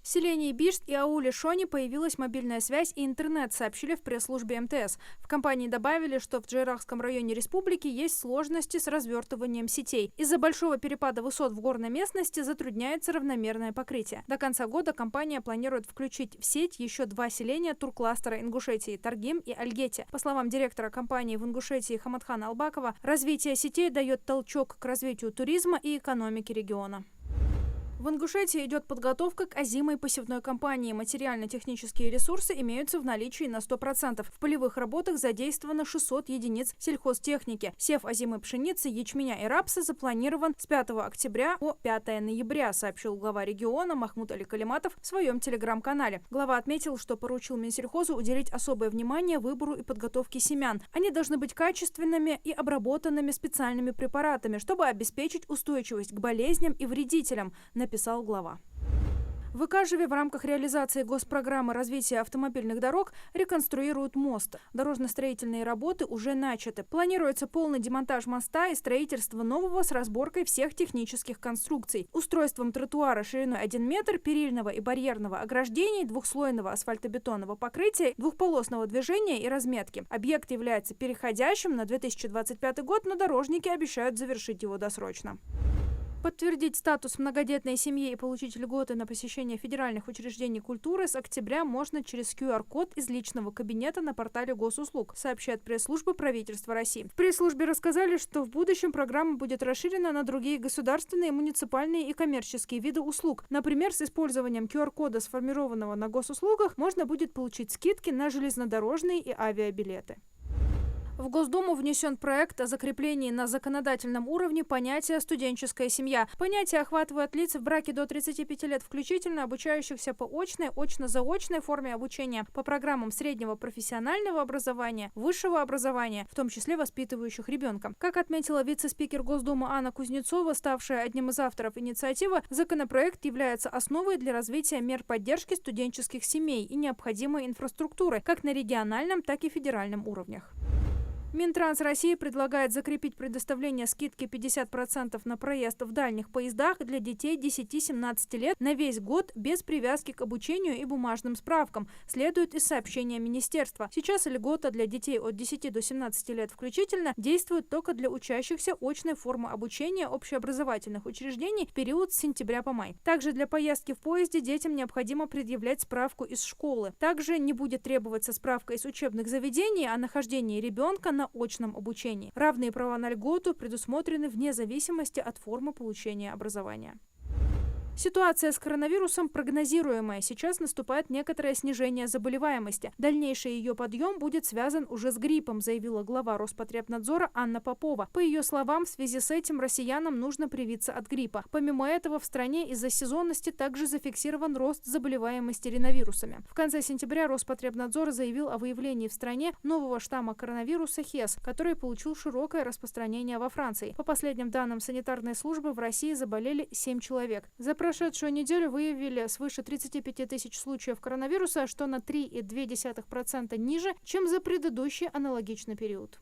В селении Бишт и ауле Шони появилась мобильная связь и интернет, сообщили в пресс-службе МТС. В компании добавили, что в Джейрахском районе республики есть сложности с развертыванием сетей. Из-за большого перепада высот в горной местности затрудняется равномерное покрытие. До конца года компания планирует включить в сеть еще 2 селения туркластера Ингушетии – Таргим и Альгети. По словам директора компании в Ингушетии Хаматхана Албакова, развитие сетей дает толчок к развитию туризма и экономики региона. В Ингушетии идет подготовка к озимой посевной кампании. Материально-технические ресурсы имеются в наличии на 100%. В полевых работах задействовано 600 единиц сельхозтехники. Сев озимой пшеницы, ячменя и рапса запланирован с 5 октября по 5 ноября, сообщил глава региона Махмуд Али Калиматов в своем телеграм-канале. Глава отметил, что поручил Минсельхозу уделить особое внимание выбору и подготовке семян. Они должны быть качественными и обработанными специальными препаратами, чтобы обеспечить устойчивость к болезням и вредителям, написал глава. В Икажеве в рамках реализации госпрограммы развития автомобильных дорог реконструируют мост. Дорожно-строительные работы уже начаты. Планируется полный демонтаж моста и строительство нового с разборкой всех технических конструкций. Устройством тротуара шириной 1 метр, перильного и барьерного ограждений, двухслойного асфальтобетонного покрытия, двухполосного движения и разметки. Объект является переходящим на 2025 год, но дорожники обещают завершить его досрочно. Подтвердить статус многодетной семьи и получить льготы на посещение федеральных учреждений культуры с октября можно через QR-код из личного кабинета на портале госуслуг, сообщает пресс-служба правительства России. В пресс-службе рассказали, что в будущем программа будет расширена на другие государственные, муниципальные и коммерческие виды услуг. Например, с использованием QR-кода, сформированного на госуслугах, можно будет получить скидки на железнодорожные и авиабилеты. В Госдуму внесен проект о закреплении на законодательном уровне понятия «студенческая семья». Понятие охватывает лиц в браке до 35 лет включительно, обучающихся по очной, очно-заочной форме обучения, по программам среднего профессионального образования, высшего образования, в том числе воспитывающих ребенка. Как отметила вице-спикер Госдумы Анна Кузнецова, ставшая одним из авторов инициативы, законопроект является основой для развития мер поддержки студенческих семей и необходимой инфраструктуры как на региональном, так и федеральном уровнях. Минтранс России предлагает закрепить предоставление скидки 50% на проезд в дальних поездах для детей 10-17 лет на весь год без привязки к обучению и бумажным справкам, следует из сообщения министерства. Сейчас льгота для детей от 10 до 17 лет включительно действует только для учащихся очной формы обучения общеобразовательных учреждений в период с сентября по май. Также для поездки в поезде детям необходимо предъявлять справку из школы. Также не будет требоваться справка из учебных заведений о нахождении ребенка на очном обучении. Равные права на льготу предусмотрены вне зависимости от формы получения образования. Ситуация с коронавирусом прогнозируемая. Сейчас наступает некоторое снижение заболеваемости. Дальнейший ее подъем будет связан уже с гриппом, заявила глава Роспотребнадзора Анна Попова. По ее словам, в связи с этим россиянам нужно привиться от гриппа. Помимо этого, в стране из-за сезонности также зафиксирован рост заболеваемости риновирусами. В конце сентября Роспотребнадзор заявил о выявлении в стране нового штамма коронавируса ХЕС, который получил широкое распространение во Франции. По последним данным санитарной службы, в России заболели 7 человек. За прошедшую неделю выявили свыше 35 тысяч случаев коронавируса, что на 3,2% ниже, чем за предыдущий аналогичный период.